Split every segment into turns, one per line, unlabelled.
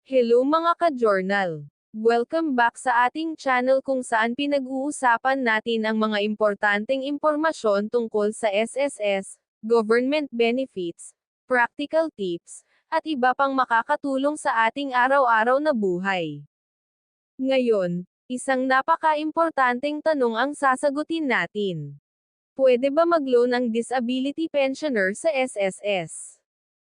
Hello mga ka-journal! Welcome back sa ating channel kung saan pinag-uusapan natin ang mga importanteng impormasyon tungkol sa SSS, government benefits, practical tips, at iba pang makakatulong sa ating araw-araw na buhay. Ngayon, isang napaka-importanteng tanong ang sasagutin natin. Pwede ba mag-loan ang disability pensioner sa SSS?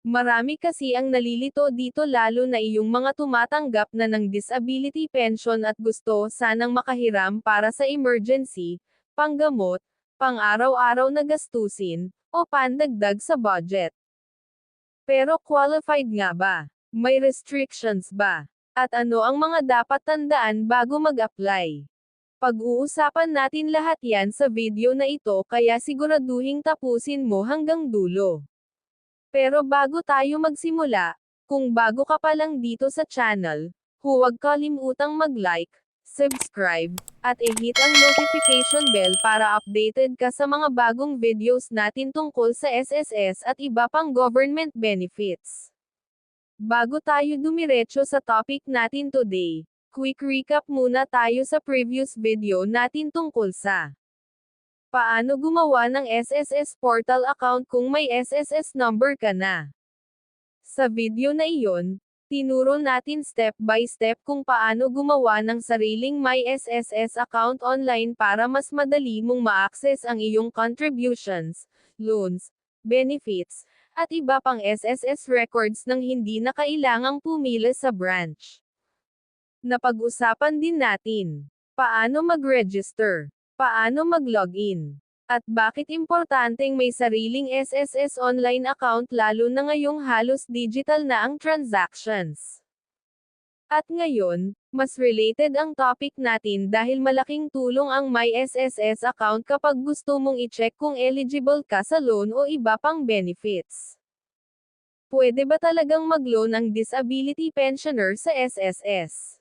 Marami kasi ang nalilito dito lalo na iyong mga tumatanggap na ng disability pension at gusto sanang makahiram para sa emergency, panggamot, pang-araw-araw na gastusin, o pandagdag sa budget. Pero qualified nga ba? May restrictions ba? At ano ang mga dapat tandaan bago mag-apply? Pag-uusapan natin lahat yan sa video na ito kaya siguraduhing tapusin mo hanggang dulo. Pero bago tayo magsimula, kung bago ka pa lang dito sa channel, huwag kalimutang mag-like, subscribe, at i-hit ang notification bell para updated ka sa mga bagong videos natin tungkol sa SSS at iba pang government benefits. Bago tayo dumiretso sa topic natin today, quick recap muna tayo sa previous video natin tungkol sa paano gumawa ng SSS portal account kung may SSS number ka na. Sa video na iyon, tinuro natin step by step kung paano gumawa ng sariling My SSS account online para mas madali mong ma-access ang iyong contributions, loans, benefits, at iba pang SSS records nang hindi na kailangang pumila sa branch. Napag-usapan din natin paano mag-register, paano mag-login, at bakit importanteng may sariling SSS online account lalo na ngayong halos digital na ang transactions. At ngayon, mas related ang topic natin dahil malaking tulong ang My SSS account kapag gusto mong i-check kung eligible ka sa loan o iba pang benefits. Pwede ba talagang mag-loan ang disability pensioner sa SSS?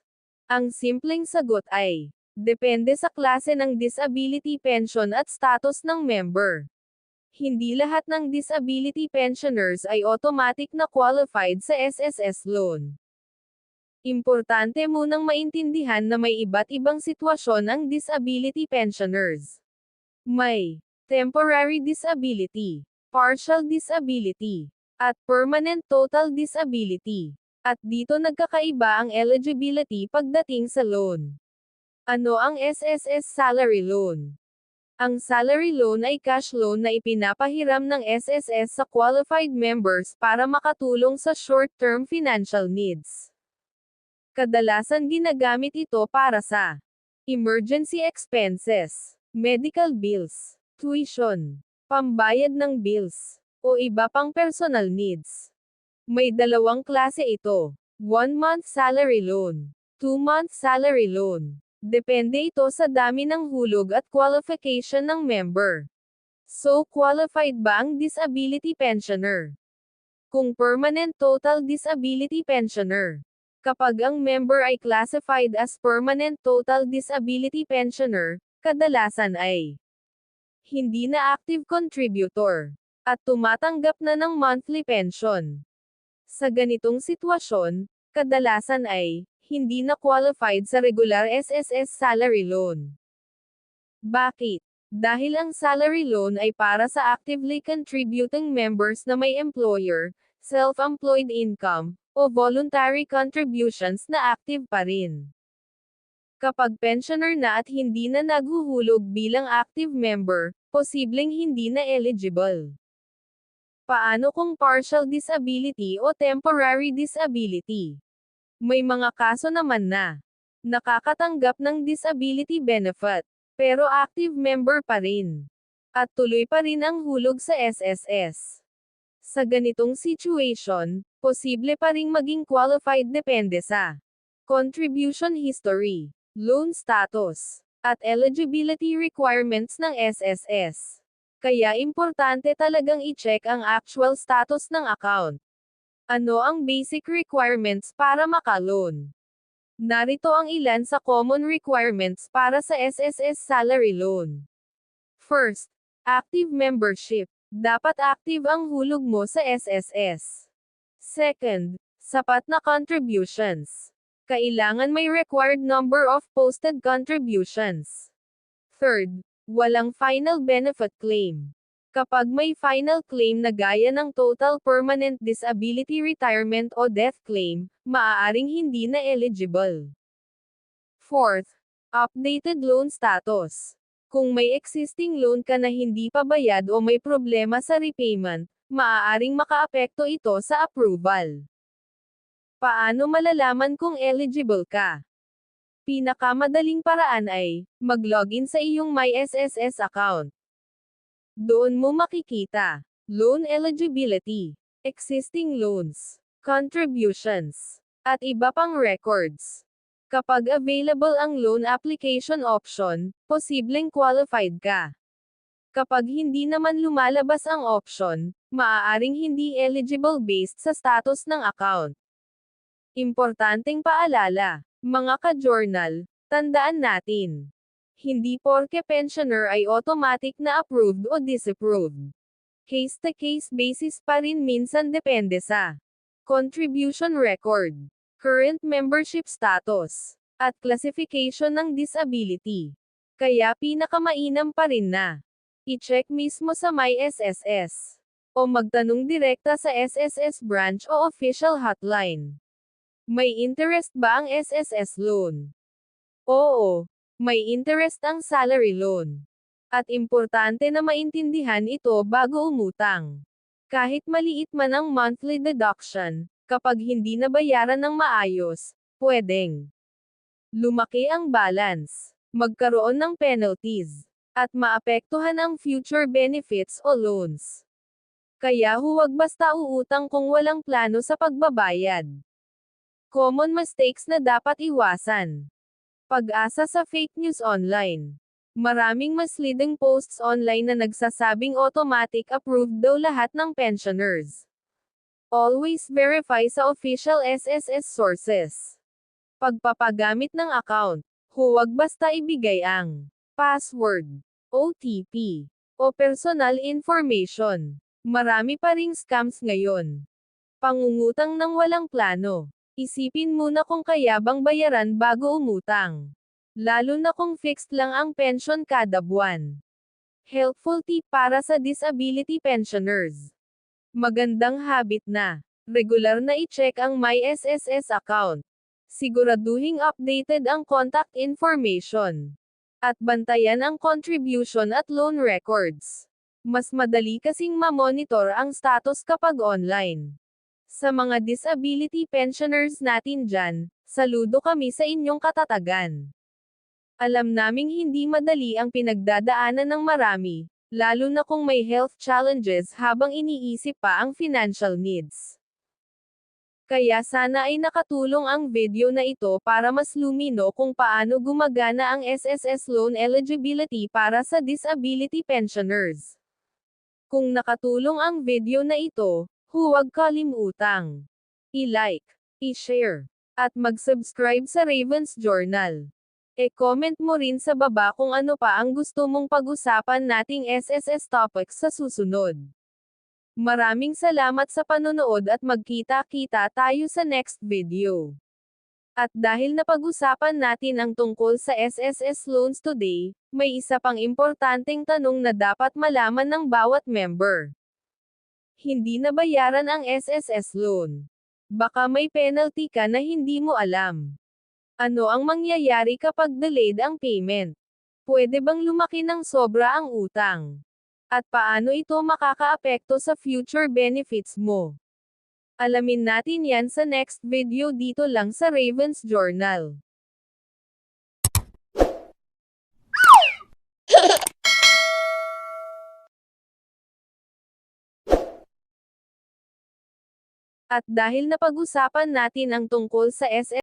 Ang simpleng sagot ay depende sa klase ng disability pension at status ng member. Hindi lahat ng disability pensioners ay automatic na qualified sa SSS loan. Importante munang maintindihan na may iba't ibang sitwasyon ang disability pensioners. May temporary disability, partial disability, at permanent total disability. At dito nagkakaiba ang eligibility pagdating sa loan. Ano ang SSS salary loan? Ang salary loan ay cash loan na ipinapahiram ng SSS sa qualified members para makatulong sa short-term financial needs. Kadalasan ginagamit ito para sa emergency expenses, medical bills, tuition, pambayad ng bills, o iba pang personal needs. May dalawang klase ito: 1-month salary loan, 2-month salary loan. Depende ito sa dami ng hulog at qualification ng member. So, qualified ba ang disability pensioner? Kung permanent total disability pensioner. Kapag ang member ay classified as permanent total disability pensioner, kadalasan ay hindi na active contributor at tumatanggap na ng monthly pension. Sa ganitong sitwasyon, kadalasan ay hindi na qualified sa regular SSS salary loan. Bakit? Dahil ang salary loan ay para sa actively contributing members na may employer, self-employed income, o voluntary contributions na active pa rin. Kapag pensioner na at hindi na naghuhulog bilang active member, posibleng hindi na eligible. Paano kung partial disability o temporary disability? May mga kaso naman na nakakatanggap ng disability benefit, pero active member pa rin. At tuloy pa rin ang hulog sa SSS. Sa ganitong situation, posible pa ring maging qualified depende sa contribution history, loan status, at eligibility requirements ng SSS. Kaya importante talagang i-check ang actual status ng account. Ano ang basic requirements para maka-loan? Narito ang ilan sa common requirements para sa SSS salary loan. First, active membership. Dapat active ang hulog mo sa SSS. Second, Sapat na contributions. Kailangan may required number of posted contributions. Third, walang final benefit claim. Kapag may final claim na gaya ng Total Permanent Disability Retirement o Death Claim, maaaring hindi na eligible. Fourth, updated loan status. Kung may existing loan ka na hindi pa bayad o may problema sa repayment, maaaring makaapekto ito sa approval. Paano malalaman kung eligible ka? Pinakamadaling paraan ay, mag-login sa iyong MySSS account. Doon mo makikita, loan eligibility, existing loans, contributions, at iba pang records. Kapag available ang loan application option, posibleng qualified ka. Kapag hindi naman lumalabas ang option, maaaring hindi eligible based sa status ng account. Importanteng paalala, mga ka-journal, tandaan natin. Hindi porke pensioner ay automatic na approved o disapproved. Case-to-case basis pa rin minsan depende sa contribution record, current membership status, at classification ng disability. Kaya pinakamainam pa rin na i-check mismo sa MySSS o magtanong direkta sa SSS branch o official hotline. May interest ba ang SSS loan? Oo. May interest ang salary loan. At importante na maintindihan ito bago umutang. Kahit maliit man ang monthly deduction, kapag hindi nabayaran ng maayos, pwedeng lumaki ang balance, magkaroon ng penalties, at maapektuhan ang future benefits o loans. Kaya huwag basta uutang kung walang plano sa pagbabayad. Common mistakes na dapat iwasan. Pag-asa sa fake news online. Maraming misleading posts online na nagsasabing automatic approved daw lahat ng pensioners. Always verify sa official SSS sources. Pagpapagamit ng account. Huwag basta ibigay ang password, OTP, o personal information. Marami pa ring scams ngayon. Pangungutang ng walang plano. Isipin muna kung kaya bang bayaran bago umutang. Lalo na kung fixed lang ang pension kada buwan. Helpful tip para sa disability pensioners. Magandang habit na regular na i-check ang MySSS account. Siguraduhing updated ang contact information. At bantayan ang contribution at loan records. Mas madali kasing ma-monitor ang status kapag online. Sa mga disability pensioners natin dyan, saludo kami sa inyong katatagan. Alam naming hindi madali ang pinagdadaanan ng marami, lalo na kung may health challenges habang iniisip pa ang financial needs. Kaya sana ay nakatulong ang video na ito para mas lumino kung paano gumagana ang SSS loan eligibility para sa disability pensioners. Kung nakatulong ang video na ito, huwag kalimutang i-like, i-share, at mag-subscribe sa Ravens Journal. E-comment mo rin sa baba kung ano pa ang gusto mong pag-usapan nating SSS topics sa susunod. Maraming salamat sa panonood at magkita-kita tayo sa next video. At dahil napag-usapan natin ang tungkol sa SSS loans today, may isa pang importanteng tanong na dapat malaman ng bawat member. Hindi nabayaran ang SSS loan. Baka may penalty ka na hindi mo alam. Ano ang mangyayari kapag delayed ang payment? Pwede bang lumaki ng sobra ang utang? At paano ito makakaapekto sa future benefits mo? Alamin natin yan sa next video dito lang sa Ravens Journal. At dahil napag-usapan natin ang tungkol sa SSS